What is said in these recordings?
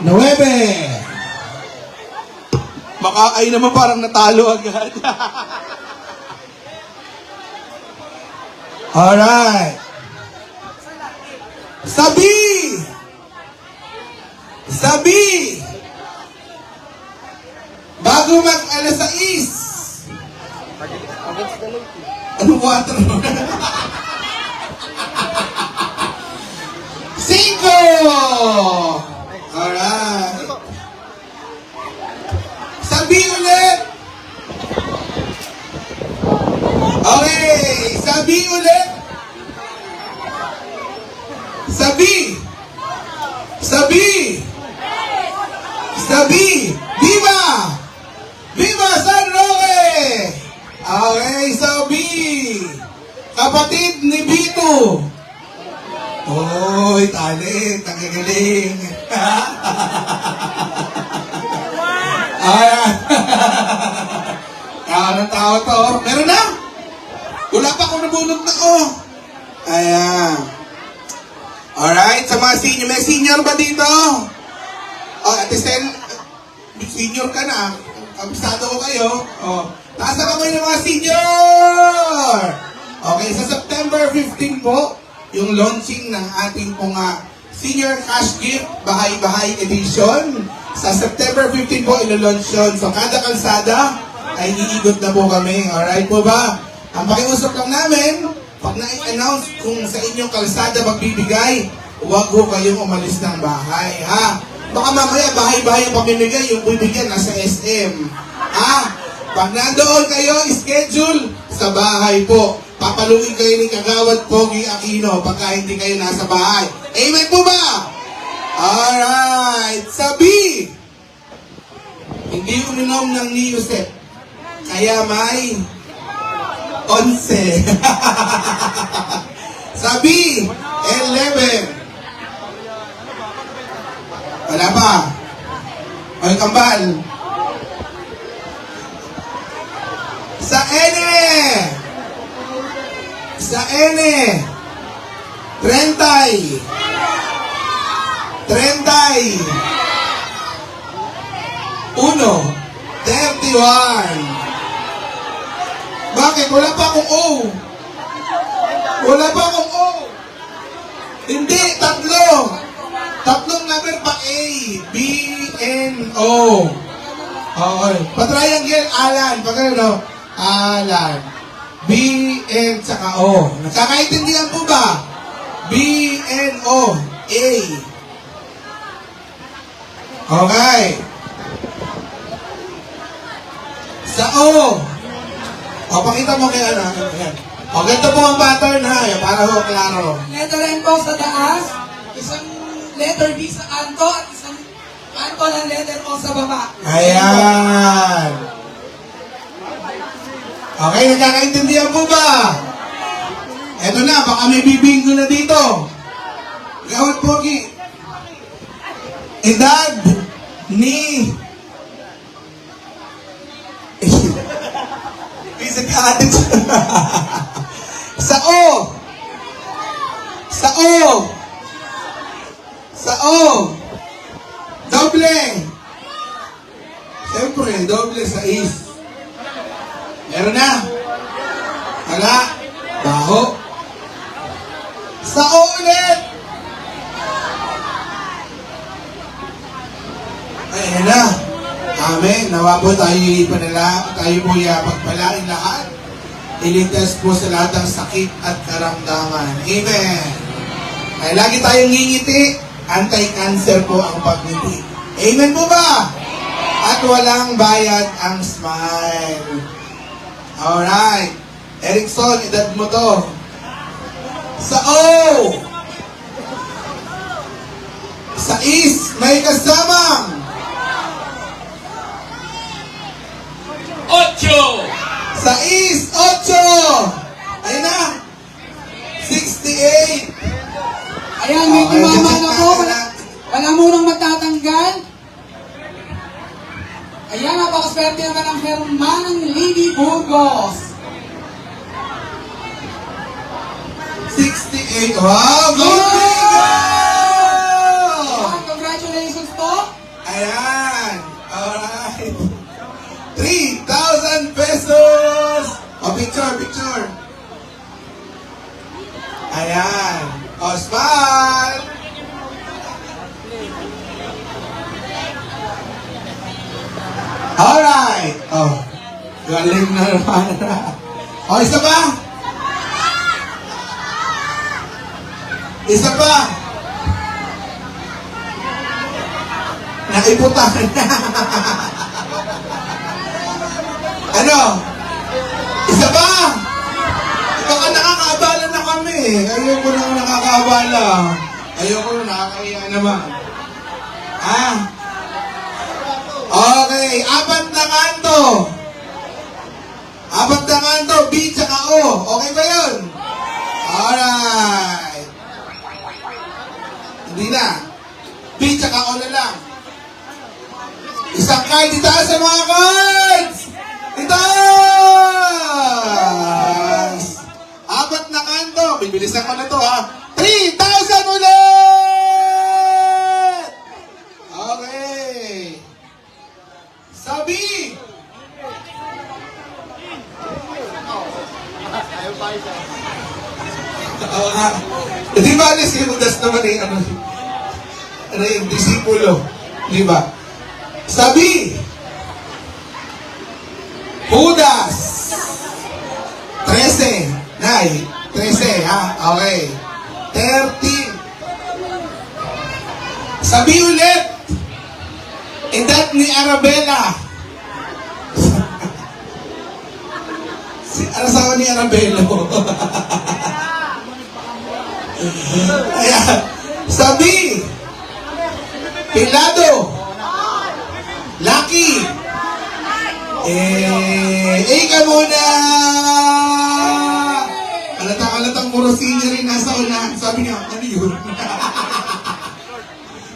9. Baka ay naman parang natalo agad. Alright. Sabi! Sabi! Bago mag alas 6. Ano 4? 5! Alright. Sabi ulit! Okay, sabi ulit! Sabi! Sabi! Sabi! Viva! Viva San Roque! Okay, sabi! Kapatid ni Vito! Oy, talent! Ang gagaling! Ayan! Anong tao to? Meron na! Wala pa akong nabunot na, oh! Ayan! Alright, sa mga senior, may senior ba dito? Oh, Ate Sel, senior ka na. Kabisado ko kayo. Oh, taas na kamay ng mga senior! Okay, sa September 15 po, yung launching ng ating pong Senior Cash Gift Bahay-Bahay Edition. Sa September 15 po, ilo-launch yun. So, kada kalsada ay iigot na po kami. Alright po ba? Ang pakiusap lang namin, pag na-announce kung sa inyong kalsada magbibigay, huwag ho kayong umalis ng bahay, ha? Baka mamaya bahay-bahay ang pamimigay, yung bibigyan nasa SM. Ha? Pag nandoon kayo, schedule sa bahay po. Papaluin kayo ni Kagawad Pogi Aquino pagka hindi kayo nasa bahay. Amen po ba? Alright. Sabi, hindi uminom ng Niuset, kaya may 11. Sabi, 11. Wala pa. Ay, kambal. Sa ene. Sa ene. 30. 30. 1. 31. Bakit? Wala pa akong O. Wala pa akong O. Hindi, tatlo. Tatlong number pa A. B, N, O. Okay. Pa-triangle, Alan. Pagkano? Alan. B, N, tsaka O. Nakakaintindihan po ba? B, N, O. A. Okay. Sa O. O, pakita mo kay ano. Ayan. O, ganito po ang pattern ha. Para ho, klaro. Letter N po sa taas, isang letter D sa kanto, at isang kanto ng letter O sa baba. Ayan. Okay, nagkakaintindihan po ba? Eto na, baka may bibinggo na dito. Gawad Pogi. Edad ni... Isa ka atin sa O. Sa O. Sa O. Doble. Siyempre, doble sa is. Meron na. Wala. Baho. Sa O ulit. Ayan na. Amen. Nawa po tayo po pagpalain lahat. Iligtas po sa lahat ng sakit at karamdaman. Amen. Ay lagi tayong ngingiti. Anti-cancer po ang pagngiti. Amen po ba? At walang bayad ang smile. Alright. Erickson, edad mo to. Sa O. Sa is, may kasamang 8! Sa is, 8! Ayun na! 68! Ayan, may tumama na po. Wala munang matatanggal. Ayan, napakaswerte naman ang Hermanang Lady Burgos. 68! Wow! Good Yeah! bingo! Congratulations! Congratulations po. Ayan. Alright. 3,000 pesos. O, picture, picture. Ayan. O, smile. Alright. Oh. Galing na naman. O, isa pa. Isa pa. Naiputahan na. Ano? Isa pa. Baka nakakaabala na kami. Ayoko na nakakaabala. Ayoko na nakakahiya naman. Ha? Okay, apat na kanto. Apat na kanto, B tsaka O. Okay ba yun? Alright. Hindi na. B tsaka O na lang. Isang card, itaas sa mga cards! Itaas! Apat na kanto. Bibilisan ko na to ha. 3,000 ulit! Okay. Sabi! Oo nga. Di ba alis yung Judas naman eh, ano yung disipulo? Di ba? Sabi! Judas! 13. Nay, 13 ha? Okay. 13. Sabi ulit! Edad ni Arabella. Ano sawa ni Arabello? Ayan. Sabi! Pilado! Lucky! Ika muna! Halatang Morosini rin nasa una. Sabi niya, ano yun?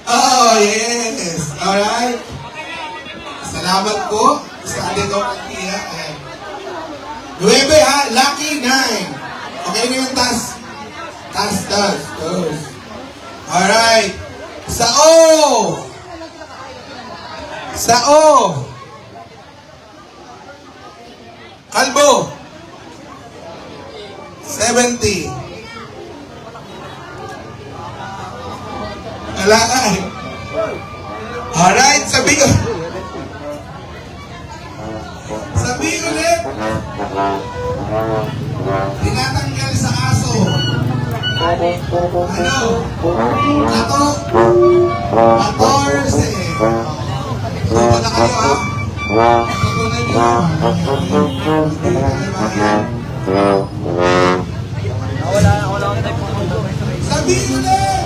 Oh, yes. Alright. Salamat po sa atin o kantiya. 9 ha, lucky 9. Okay na yung taas. Taas. Alright. Sa O. Sa O. Kalbo. 70. Wala ka eh. Alright, sabi ulit. Tinatanggal sa aso. Ano? Ato? 14. Tuto na kayo ha? Tuto na niyo. Sabi ulit!